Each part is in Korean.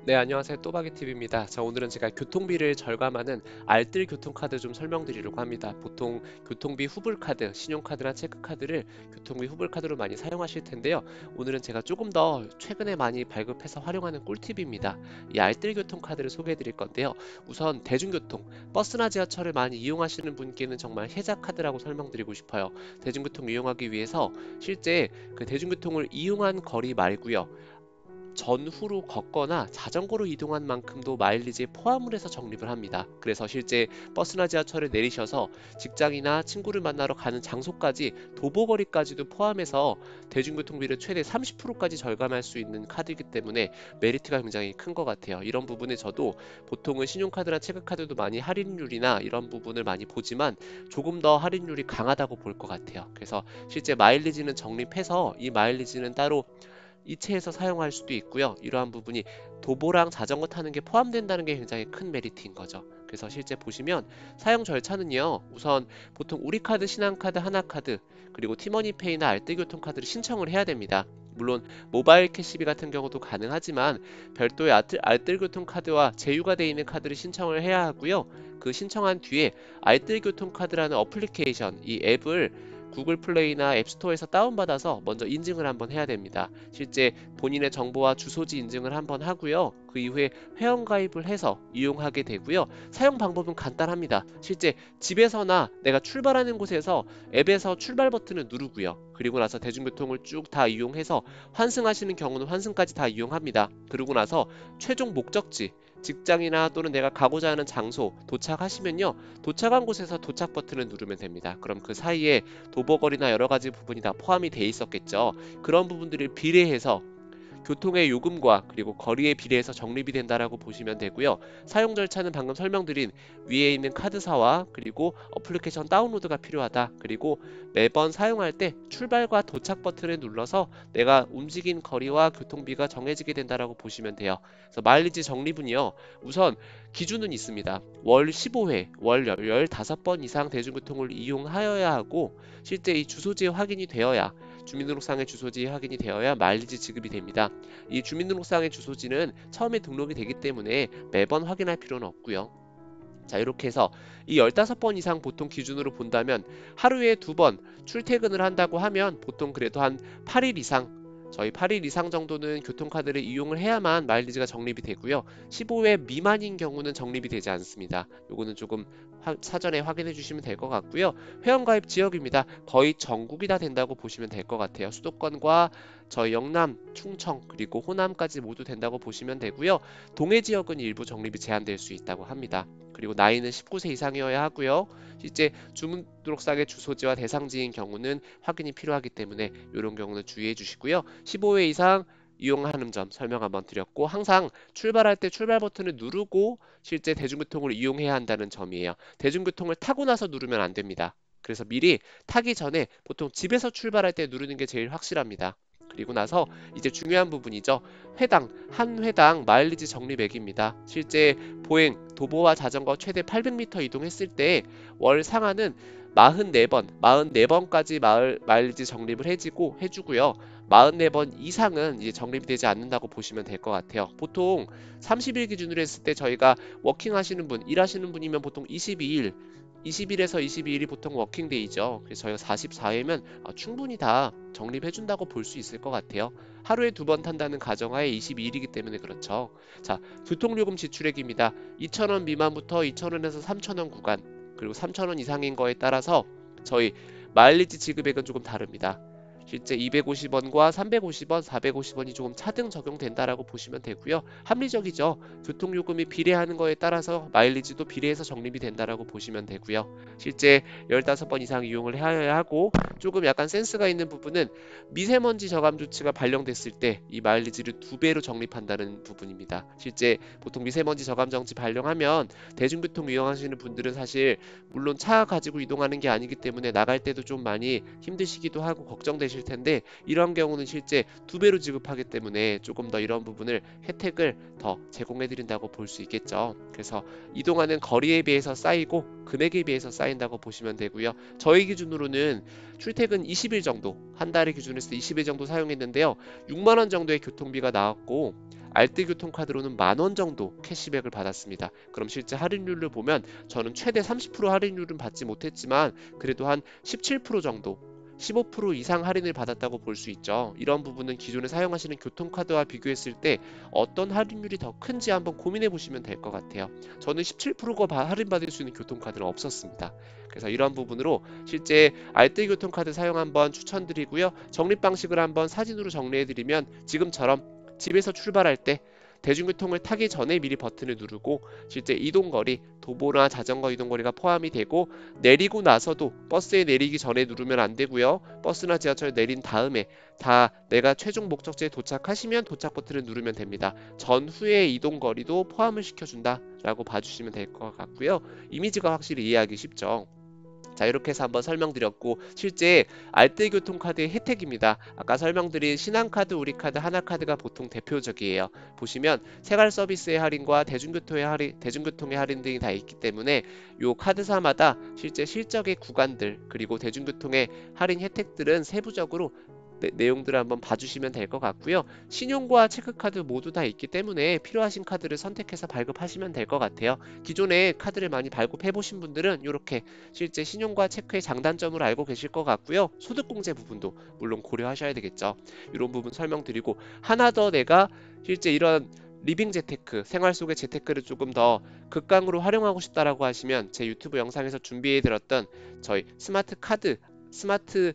네, 안녕하세요. 또박이TV입니다. 자, 오늘은 제가 교통비를 절감하는 알뜰 교통카드 좀 설명드리려고 합니다. 보통 교통비 후불카드, 신용카드나 체크카드를 교통비 후불카드로 많이 사용하실 텐데요. 오늘은 제가 조금 더 최근에 많이 발급해서 활용하는 꿀팁입니다. 이 알뜰 교통카드를 소개해 드릴 건데요. 우선 대중교통, 버스나 지하철을 많이 이용하시는 분께는 정말 혜자카드라고 설명드리고 싶어요. 대중교통 이용하기 위해서 실제 그 대중교통을 이용한 거리 말고요. 전후로 걷거나 자전거로 이동한 만큼도 마일리지에 포함을 해서 적립을 합니다. 그래서 실제 버스나 지하철에 내리셔서 직장이나 친구를 만나러 가는 장소까지 도보거리까지도 포함해서 대중교통비를 최대 30%까지 절감할 수 있는 카드이기 때문에 메리트가 굉장히 큰 것 같아요. 이런 부분에 저도 보통은 신용카드나 체크카드도 많이 할인율이나 이런 부분을 많이 보지만 조금 더 할인율이 강하다고 볼 것 같아요. 그래서 실제 마일리지는 적립해서 이 마일리지는 따로 이체해서 사용할 수도 있고요. 이러한 부분이 도보랑 자전거 타는 게 포함된다는 게 굉장히 큰 메리트인 거죠. 그래서 실제 보시면 사용 절차는요. 우선 보통 우리카드, 신한카드, 하나카드, 그리고 티머니페이나 알뜰교통카드를 신청을 해야 됩니다. 물론 모바일 캐시비 같은 경우도 가능하지만 별도의 알뜰교통카드와 제휴가 되어 있는 카드를 신청을 해야 하고요. 그 신청한 뒤에 알뜰교통카드라는 어플리케이션, 이 앱을 구글 플레이나 앱스토어에서 다운받아서 먼저 인증을 한번 해야 됩니다. 실제 본인의 정보와 주소지 인증을 한번 하고요. 그 이후에 회원가입을 해서 이용하게 되고요. 사용 방법은 간단합니다. 실제 집에서나 내가 출발하는 곳에서 앱에서 출발 버튼을 누르고요. 그리고 나서 대중교통을 쭉 다 이용해서 환승하시는 경우는 환승까지 다 이용합니다. 그러고 나서 최종 목적지 직장이나 또는 내가 가고자 하는 장소 도착하시면요. 도착한 곳에서 도착 버튼을 누르면 됩니다. 그럼 그 사이에 도보거리나 여러 가지 부분이 다 포함이 돼 있었겠죠. 그런 부분들을 비례해서 교통의 요금과 그리고 거리에 비례해서 적립이 된다라고 보시면 되고요. 사용 절차는 방금 설명드린 위에 있는 카드사와 그리고 어플리케이션 다운로드가 필요하다. 그리고 매번 사용할 때 출발과 도착 버튼을 눌러서 내가 움직인 거리와 교통비가 정해지게 된다라고 보시면 돼요. 그래서 마일리지 적립은요. 우선 기준은 있습니다. 월 15회, 월 15번 이상 대중교통을 이용하여야 하고 실제 이 주소지 확인이 되어야 주민등록상의 주소지 확인이 되어야 마일리지 지급이 됩니다. 이 주민등록상의 주소지는 처음에 등록이 되기 때문에 매번 확인할 필요는 없고요. 자, 이렇게 해서 이 15번 이상 보통 기준으로 본다면 하루에 2번 출퇴근을 한다고 하면 보통 그래도 한 8일 이상 저희 8일 이상 정도는 교통카드를 이용을 해야만 마일리지가 적립이 되고요. 15회 미만인 경우는 적립이 되지 않습니다. 요거는 조금 사전에 확인해 주시면 될 것 같고요. 회원가입 지역입니다. 거의 전국이 다 된다고 보시면 될 것 같아요. 수도권과 저희 영남, 충청, 그리고 호남까지 모두 된다고 보시면 되고요. 동해 지역은 일부 적립이 제한될 수 있다고 합니다. 그리고 나이는 19세 이상이어야 하고요. 실제 주민등록상의 주소지와 대상지인 경우는 확인이 필요하기 때문에 이런 경우는 주의해 주시고요. 15회 이상 이용하는 점 설명 한번 드렸고 항상 출발할 때 출발 버튼을 누르고 실제 대중교통을 이용해야 한다는 점이에요. 대중교통을 타고 나서 누르면 안 됩니다. 그래서 미리 타기 전에 보통 집에서 출발할 때 누르는 게 제일 확실합니다. 그리고 나서 이제 중요한 부분이죠. 한 회당 마일리지 적립액입니다. 실제 보행, 도보와 자전거 최대 800m 이동했을 때 월 상한은 44번까지 마일리지 적립을 해주고요. 44번 이상은 이제 적립이 되지 않는다고 보시면 될 것 같아요. 보통 30일 기준으로 했을 때 저희가 워킹 하시는 분, 일하시는 분이면 보통 22일, 20일에서 22일이 보통 워킹데이죠. 그래서 저희가 44회면 충분히 다 적립해준다고 볼 수 있을 것 같아요. 하루에 2번 탄다는 가정하에 22일이기 때문에 그렇죠. 자, 교통요금 지출액입니다. 2,000원 미만부터 2,000원에서 3,000원 구간, 그리고 3,000원 이상인 거에 따라서 저희 마일리지 지급액은 조금 다릅니다. 실제 250원과 350원, 450원이 조금 차등 적용된다라고 보시면 되고요. 합리적이죠. 교통요금이 비례하는 거에 따라서 마일리지도 비례해서 적립이 된다라고 보시면 되고요. 실제 15번 이상 이용을 해야 하고 조금 약간 센스가 있는 부분은 미세먼지 저감 조치가 발령됐을 때 이 마일리지를 2배로 적립한다는 부분입니다. 실제 보통 미세먼지 저감 정지 발령하면 대중교통 이용하시는 분들은 사실 물론 차 가지고 이동하는 게 아니기 때문에 나갈 때도 좀 많이 힘드시기도 하고 걱정되실 텐데 이런 경우는 실제 2배로 지급하기 때문에 조금 더 이런 부분을 혜택을 더 제공해 드린다고 볼 수 있겠죠. 그래서 이동하는 거리에 비해서 쌓이고 금액에 비해서 쌓인다고 보시면 되고요. 저희 기준으로는 출퇴근 20일 정도 한 달의 기준에서 20일 정도 사용했는데요. 6만 원 정도의 교통비가 나왔고 알뜰 교통카드로는 10,000원 정도 캐시백을 받았습니다. 그럼 실제 할인율을 보면 저는 최대 30% 할인율은 받지 못했지만 그래도 한 17% 정도 15% 이상 할인을 받았다고 볼 수 있죠. 이런 부분은 기존에 사용하시는 교통카드와 비교했을 때 어떤 할인율이 더 큰지 한번 고민해 보시면 될 것 같아요. 저는 17%가 할인받을 수 있는 교통카드는 없었습니다. 그래서 이런 부분으로 실제 알뜰 교통카드 사용 한번 추천드리고요. 적립 방식을 한번 사진으로 정리해 드리면 지금처럼 집에서 출발할 때 대중교통을 타기 전에 미리 버튼을 누르고 실제 이동거리, 도보나 자전거 이동거리가 포함이 되고 내리고 나서도 버스에 내리기 전에 누르면 안 되고요. 버스나 지하철 내린 다음에 다 내가 최종 목적지에 도착하시면 도착 버튼을 누르면 됩니다. 전후의 이동거리도 포함을 시켜준다 라고 봐주시면 될 것 같고요. 이미지가 확실히 이해하기 쉽죠. 자, 이렇게 해서 한번 설명드렸고 실제 알뜰 교통카드의 혜택입니다. 아까 설명드린 신한카드, 우리카드, 하나카드가 보통 대표적이에요. 보시면 생활 서비스의 할인과 대중교통의 할인 등이 다 있기 때문에 요 카드사마다 실제 실적의 구간들 그리고 대중교통의 할인 혜택들은 세부적으로 내용들을 한번 봐주시면 될 것 같고요. 신용과 체크카드 모두 다 있기 때문에 필요하신 카드를 선택해서 발급하시면 될 것 같아요. 기존에 카드를 많이 발급해 보신 분들은 이렇게 실제 신용과 체크의 장단점을 알고 계실 것 같고요. 소득공제 부분도 물론 고려하셔야 되겠죠. 이런 부분 설명드리고 하나 더 내가 실제 이런 리빙 재테크, 생활 속의 재테크를 조금 더 극강으로 활용하고 싶다라고 하시면 제 유튜브 영상에서 준비해 드렸던 저희 스마트 카드, 스마트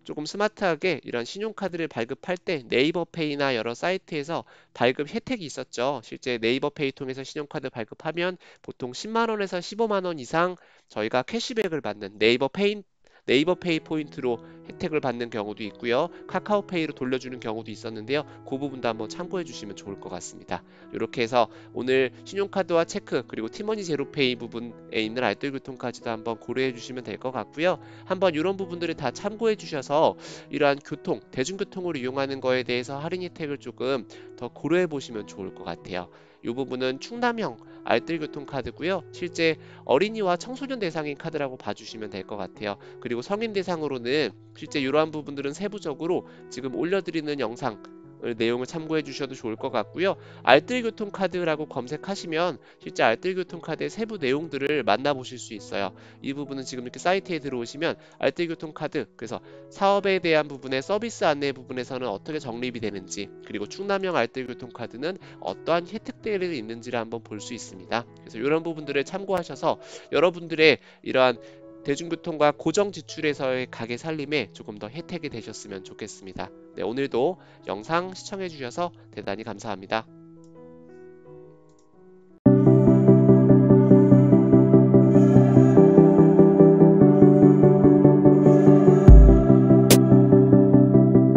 조금 스마트하게 이런 신용카드를 발급할 때 네이버페이나 여러 사이트에서 발급 혜택이 있었죠. 실제 네이버페이 통해서 신용카드 발급하면 보통 10만 원에서 15만 원 이상 저희가 캐시백을 받는 네이버페이 포인트로 혜택을 받는 경우도 있고요. 카카오페이로 돌려주는 경우도 있었는데요. 그 부분도 한번 참고해 주시면 좋을 것 같습니다. 이렇게 해서 오늘 신용카드와 체크 그리고 티머니 제로페이 부분에 있는 알뜰교통까지도 한번 고려해 주시면 될 것 같고요. 한번 이런 부분들을 다 참고해 주셔서 이러한 대중교통을 이용하는 거에 대해서 할인 혜택을 조금 더 고려해 보시면 좋을 것 같아요. 이 부분은 충남형 알뜰교통카드고요. 실제 어린이와 청소년 대상인 카드라고 봐주시면 될 것 같아요. 그리고 성인 대상으로는 실제 이러한 부분들은 세부적으로 지금 올려드리는 영상 내용을 참고해 주셔도 좋을 것 같고요. 알뜰교통카드라고 검색하시면 실제 알뜰교통카드의 세부 내용들을 만나보실 수 있어요. 이 부분은 지금 이렇게 사이트에 들어오시면 알뜰교통카드 그래서 사업에 대한 부분의 서비스 안내 부분에서는 어떻게 적립이 되는지 그리고 충남형 알뜰교통카드는 어떠한 혜택들이 있는지를 한번 볼 수 있습니다. 그래서 이런 부분들을 참고하셔서 여러분들의 이러한 대중교통과 고정 지출에서의 가게 살림에 조금 더 혜택이 되셨으면 좋겠습니다. 네, 오늘도 영상 시청해 주셔서 대단히 감사합니다.